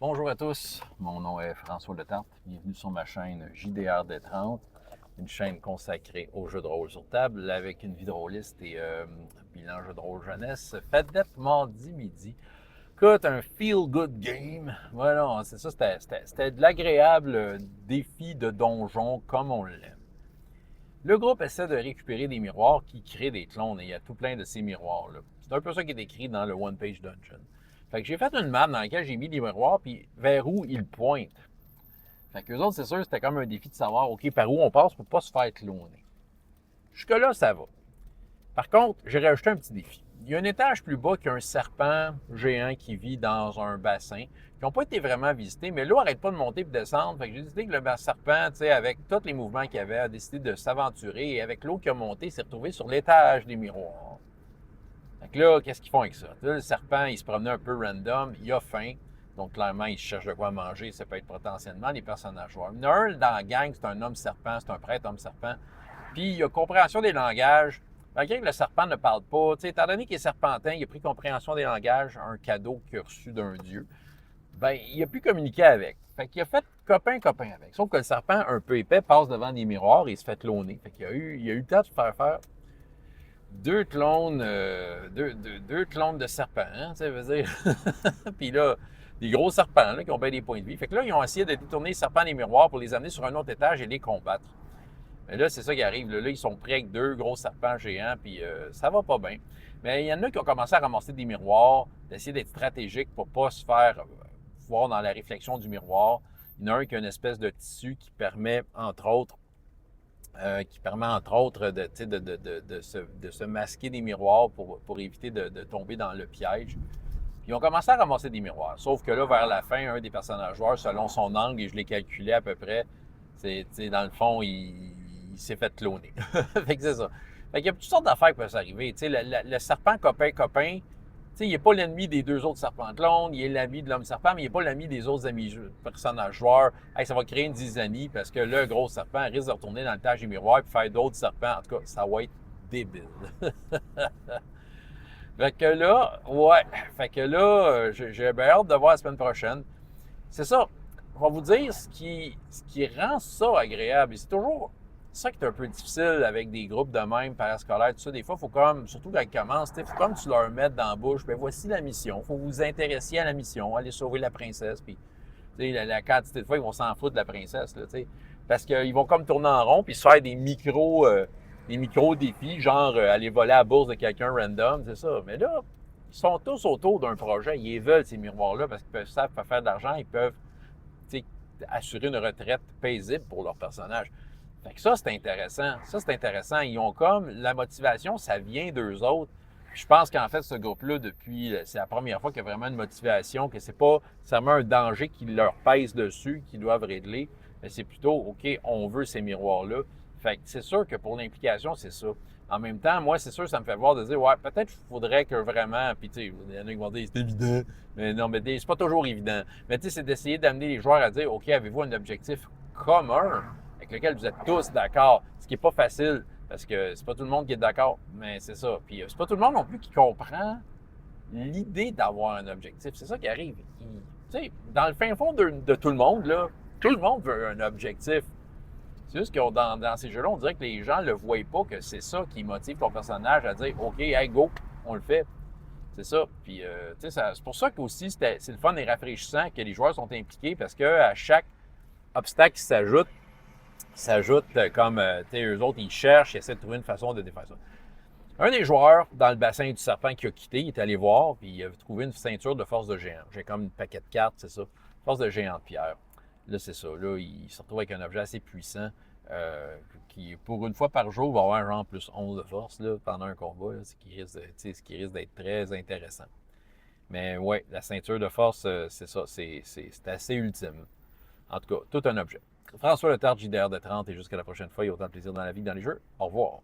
Bonjour à tous, mon nom est François Letarte. Bienvenue sur ma chaîne JDR des 30, une chaîne consacrée aux jeux de rôle sur table avec une vie de rôliste et bilan jeu de rôle jeunesse. Fête mardi midi. Écoute, un feel-good game. Voilà, c'est ça, c'était de l'agréable défi de donjon comme on l'aime. Le groupe essaie de récupérer des miroirs qui créent des clones et il y a tout plein de ces miroirs-là. C'est un peu ça qui est écrit dans le One Page Dungeon. Fait que j'ai fait une map dans laquelle j'ai mis des miroirs puis vers où ils pointent. Fait que eux autres, c'est sûr, c'était comme un défi de savoir, OK, par où on passe pour pas se faire cloner. Jusque-là, ça va. Par contre, j'ai rajouté un petit défi. Il y a un étage plus bas qui a un serpent géant qui vit dans un bassin, qui n'ont pas été vraiment visités, mais l'eau n'arrête pas de monter et de descendre. Fait que j'ai décidé que le serpent, avec tous les mouvements qu'il avait, a décidé de s'aventurer et avec l'eau qui a monté, il s'est retrouvé sur l'étage des miroirs. Fait que là, qu'est-ce qu'ils font avec ça? Là, le serpent, il se promenait un peu random, il a faim. Donc, clairement, il cherche de quoi manger. Ça peut être potentiellement des personnages joueurs. Il y en a un dans la gang, c'est un homme serpent, c'est un prêtre homme serpent. Puis, il a compréhension des langages. Malgré que le serpent ne parle pas, étant donné qu'il est serpentin, il a pris compréhension des langages, un cadeau qu'il a reçu d'un dieu. Ben, il a pu communiquer avec. Fait qu'il a fait copain avec. Sauf que le serpent, un peu épais, passe devant des miroirs et il se fait cloner. Fait qu'il a eu le temps de faire deux clones, deux clones de serpents, hein, tu sais, veut dire. Puis là, des gros serpents là, qui ont bien des points de vie. Fait que là, ils ont essayé de détourner les serpents des miroirs pour les amener sur un autre étage et les combattre. Mais là, c'est ça qui arrive. Là, ils sont prêts avec deux gros serpents géants, puis ça va pas bien. Mais il y en a qui ont commencé à ramasser des miroirs, d'essayer d'être stratégique pour pas se faire voir dans la réflexion du miroir. Il y en a un qui a une espèce de tissu qui permet, entre autres, de se masquer des miroirs pour éviter de tomber dans le piège. Puis ils ont commencé à ramasser des miroirs. Sauf que là, vers la fin, un des personnages joueurs, selon son angle, et je l'ai calculé à peu près, dans le fond, il s'est fait cloner. Fait que c'est ça. Fait qu'il y a toutes sortes d'affaires qui peuvent s'arriver. Le serpent copain, il n'est pas l'ennemi des deux autres serpents clones, il est l'ami de l'homme serpent, mais il n'est pas l'ami des autres personnages joueurs. Hey, ça va créer une zizanie parce que le gros serpent risque de retourner dans le l'étage des miroirs et faire d'autres serpents. En tout cas, ça va être débile. Fait que là, ouais. Fait que là, j'ai bien hâte de voir la semaine prochaine. C'est ça. On va vous dire ce qui rend ça agréable. Et c'est toujours ça qui est un peu difficile avec des groupes de même, parascolaires, tout ça. Des fois, il faut comme, surtout quand ils commencent, il faut comme tu leur mettes dans la bouche, ben voici la mission. Il faut vous intéresser à la mission, aller sauver la princesse. Puis, la quantité de fois, ils vont s'en foutre de la princesse, là, parce qu'ils vont comme tourner en rond, puis se faire des micro-défis, genre aller voler à la bourse de quelqu'un random, c'est ça. Mais là, ils sont tous autour d'un projet. Ils veulent, ces miroirs-là, parce qu'ils savent faire de l'argent, ils peuvent assurer une retraite paisible pour leur personnage. Fait que ça, c'est intéressant. Ça, c'est intéressant. Ils ont comme la motivation, ça vient d'eux autres. Je pense qu'en fait, ce groupe-là, c'est la première fois qu'il y a vraiment une motivation, que c'est pas seulement un danger qui leur pèse dessus, qu'ils doivent régler, mais c'est plutôt, OK, on veut ces miroirs-là. Fait que c'est sûr que pour l'implication, c'est ça. En même temps, moi, c'est sûr, ça me fait voir de dire, ouais, peut-être qu'il faudrait que vraiment, puis tu sais, il y en a qui vont dire, c'est évident. Mais non, mais c'est pas toujours évident. Mais tu sais, c'est d'essayer d'amener les joueurs à dire, OK, avez-vous un objectif commun avec lequel vous êtes tous d'accord? Ce qui n'est pas facile, parce que c'est pas tout le monde qui est d'accord, mais c'est ça. Puis c'est pas tout le monde non plus qui comprend l'idée d'avoir un objectif. C'est ça qui arrive. Tu sais, dans le fin fond de tout le monde, là, tout le monde veut un objectif. C'est juste que dans ces jeux-là, on dirait que les gens ne le voient pas, que c'est ça qui motive ton personnage à dire OK, hey, go, on le fait. C'est ça. Puis, tu sais, c'est pour ça qu'aussi, c'est le fun et rafraîchissant que les joueurs sont impliqués parce qu'à chaque obstacle qui s'ajoute comme, tu sais, eux autres, ils cherchent, ils essaient de trouver une façon de défaire ça. Un des joueurs dans le bassin du serpent qui a quitté, il est allé voir, puis il a trouvé une ceinture de force de géant. J'ai comme une paquet de cartes, c'est ça. Force de géant de pierre. Là, c'est ça. Là, il se retrouve avec un objet assez puissant qui, pour une fois par jour, va avoir genre plus 11 de force là, pendant un combat, là, ce qui risque d'être très intéressant. Mais ouais, la ceinture de force, c'est ça, c'est assez ultime. En tout cas, tout un objet. François Letarte, JDR de 30, et jusqu'à la prochaine fois, il y a autant de plaisir dans la vie que dans les jeux. Au revoir.